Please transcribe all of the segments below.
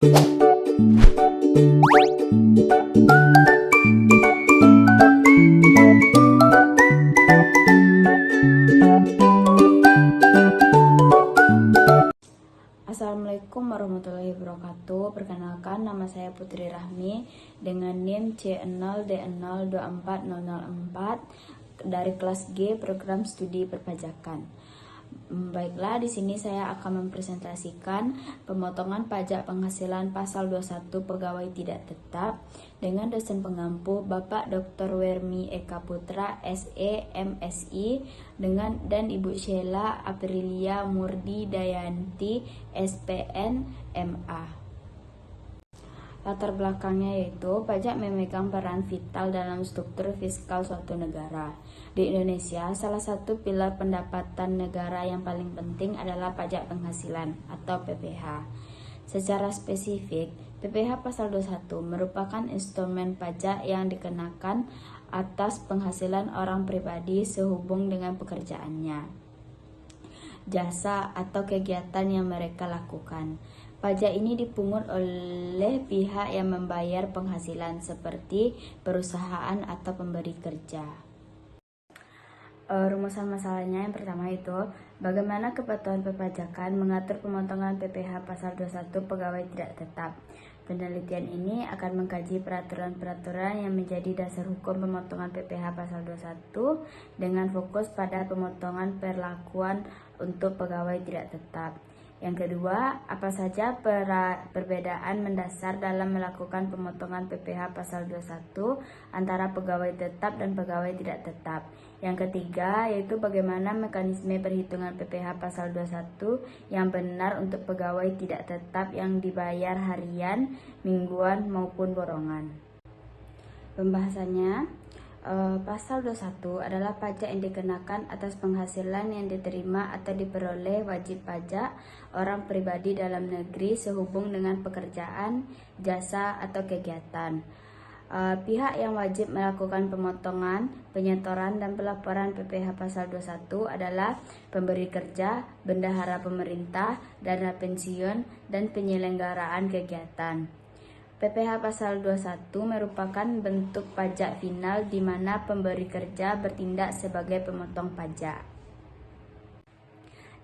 Assalamualaikum warahmatullahi wabarakatuh. Perkenalkan, nama saya Putri Rahmi dengan NIM C0D0240004 dari kelas G program studi perpajakan. Baiklah, di sini saya akan mempresentasikan pemotongan pajak penghasilan pasal 21 pegawai tidak tetap dengan dosen pengampu Bapak Dr. Wermi Eka Putra SE MSI dan Ibu Sheila Aprilia Murdi Dayanti SPN MA. Latar belakangnya yaitu pajak memegang peran vital dalam struktur fiskal suatu negara. Di Indonesia, salah satu pilar pendapatan negara yang paling penting adalah pajak penghasilan atau PPh. Secara spesifik, PPh pasal 21 merupakan instrumen pajak yang dikenakan atas penghasilan orang pribadi sehubung dengan pekerjaannya, jasa atau kegiatan yang mereka lakukan. Pajak ini dipungut oleh pihak yang membayar penghasilan seperti perusahaan atau pemberi kerja. Rumusan masalahnya yang pertama itu bagaimana Kepatuhan Perpajakan mengatur pemotongan PPh pasal 21 pegawai tidak tetap. Penelitian ini akan mengkaji peraturan-peraturan yang menjadi dasar hukum pemotongan PPh pasal 21 dengan fokus pada pemotongan perlakuan untuk pegawai tidak tetap. Yang kedua, apa saja perbedaan mendasar dalam melakukan pemotongan PPh pasal 21 antara pegawai tetap dan pegawai tidak tetap. Yang ketiga, yaitu bagaimana mekanisme perhitungan PPh pasal 21 yang benar untuk pegawai tidak tetap yang dibayar harian, mingguan, maupun borongan. Pembahasannya, pasal 21 adalah pajak yang dikenakan atas penghasilan yang diterima atau diperoleh wajib pajak orang pribadi dalam negeri sehubung dengan pekerjaan, jasa, atau kegiatan. Pihak yang wajib melakukan pemotongan, penyetoran, dan pelaporan PPh pasal 21 adalah pemberi kerja, bendahara pemerintah, dana pensiun, dan penyelenggaraan kegiatan. PPh pasal 21 merupakan bentuk pajak final di mana pemberi kerja bertindak sebagai pemotong pajak.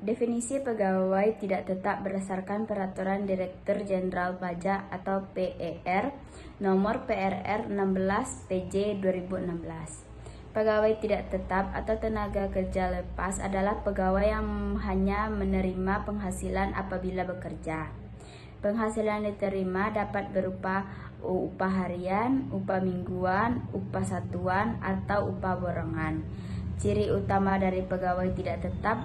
Definisi pegawai tidak tetap berdasarkan Peraturan Direktur Jenderal Pajak atau PER Nomor PRR 16 PJ 2016. Pegawai tidak tetap atau tenaga kerja lepas adalah pegawai yang hanya menerima penghasilan apabila bekerja. Penghasilan diterima dapat berupa upah harian, upah mingguan, upah satuan, atau upah borongan. Ciri utama dari pegawai tidak tetap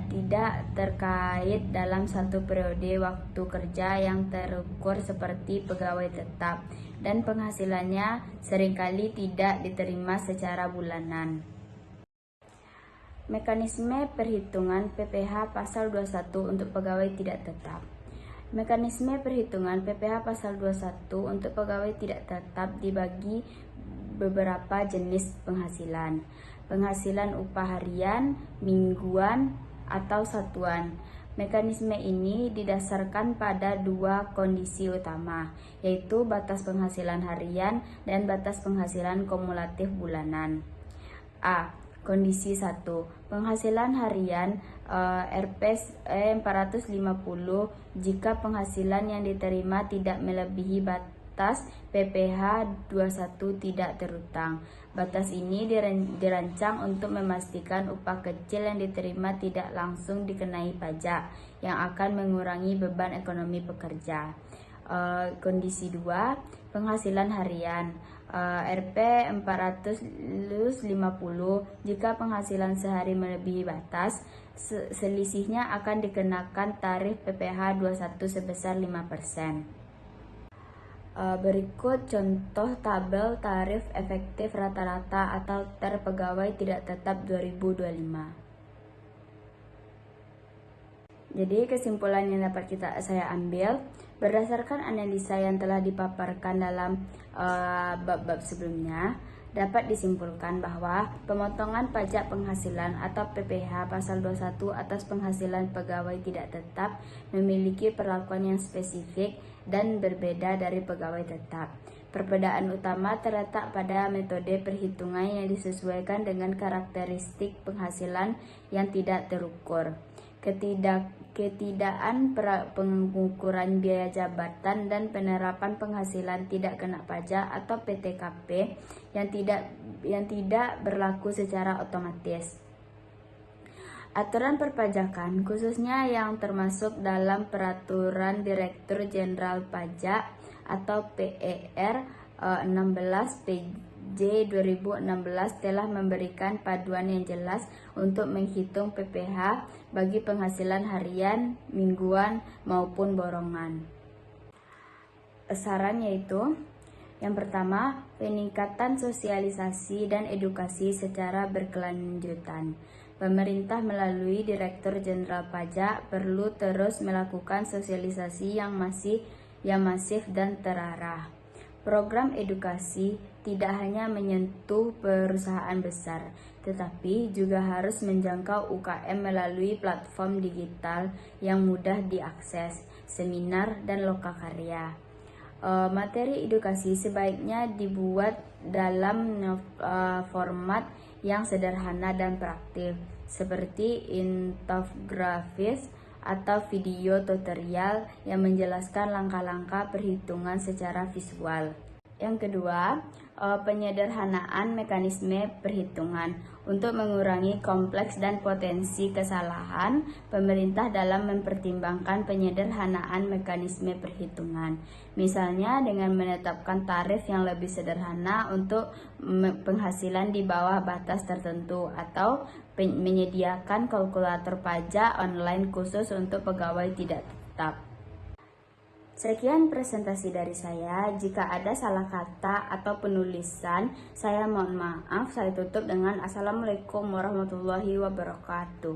tidak terkait dalam satu periode waktu kerja yang terukur seperti pegawai tetap, dan penghasilannya seringkali tidak diterima secara bulanan. Mekanisme perhitungan PPh pasal 21 untuk pegawai tidak tetap. Mekanisme perhitungan PPh pasal 21 untuk pegawai tidak tetap dibagi beberapa jenis penghasilan. Penghasilan upah harian, mingguan, atau satuan. Mekanisme ini didasarkan pada dua kondisi utama, yaitu batas penghasilan harian dan batas penghasilan kumulatif bulanan. A. Kondisi 1. Penghasilan harian Rp 450 jika penghasilan yang diterima tidak melebihi batas PPh 21 tidak terutang. Batas ini dirancang untuk memastikan upah kecil yang diterima tidak langsung dikenai pajak yang akan mengurangi beban ekonomi pekerja. Kondisi 2. Penghasilan harian Rp 450 jika penghasilan sehari melebihi batas, selisihnya akan dikenakan tarif PPh 21 sebesar 5%. Berikut contoh tabel tarif efektif rata-rata atau TER pegawai tidak tetap 2025. Jadi kesimpulan yang dapat saya ambil berdasarkan analisa yang telah dipaparkan dalam bab-bab sebelumnya, dapat disimpulkan bahwa pemotongan pajak penghasilan atau PPh pasal 21 atas penghasilan pegawai tidak tetap memiliki perlakuan yang spesifik dan berbeda dari pegawai tetap. Perbedaan utama terletak pada metode perhitungan yang disesuaikan dengan karakteristik penghasilan yang tidak terukur. Ketidakadaan pengukuran biaya jabatan dan penerapan penghasilan tidak kena pajak atau PTKP yang tidak berlaku secara otomatis. Aturan perpajakan, khususnya yang termasuk dalam Peraturan Direktur Jenderal Pajak atau PER 16 PJ 2016 telah memberikan paduan yang jelas untuk menghitung PPh bagi penghasilan harian, mingguan, maupun borongan. Saran yaitu: yang pertama, peningkatan sosialisasi dan edukasi secara berkelanjutan. Pemerintah melalui Direktur Jenderal Pajak perlu terus melakukan sosialisasi yang masif dan terarah. Program edukasi tidak hanya menyentuh perusahaan besar, tetapi juga harus menjangkau UKM melalui platform digital yang mudah diakses, seminar, dan lokakarya. Materi edukasi sebaiknya dibuat dalam format yang sederhana dan praktis, seperti infografis atau video tutorial yang menjelaskan langkah-langkah perhitungan secara visual. Yang kedua, penyederhanaan mekanisme perhitungan. Untuk mengurangi kompleks dan potensi kesalahan, pemerintah dalam mempertimbangkan penyederhanaan mekanisme perhitungan. Misalnya dengan menetapkan tarif yang lebih sederhana untuk penghasilan di bawah batas tertentu, atau menyediakan kalkulator pajak online khusus untuk pegawai tidak tetap. Sekian presentasi dari saya. Jika ada salah kata atau penulisan, saya mohon maaf. Saya tutup dengan Assalamualaikum warahmatullahi wabarakatuh.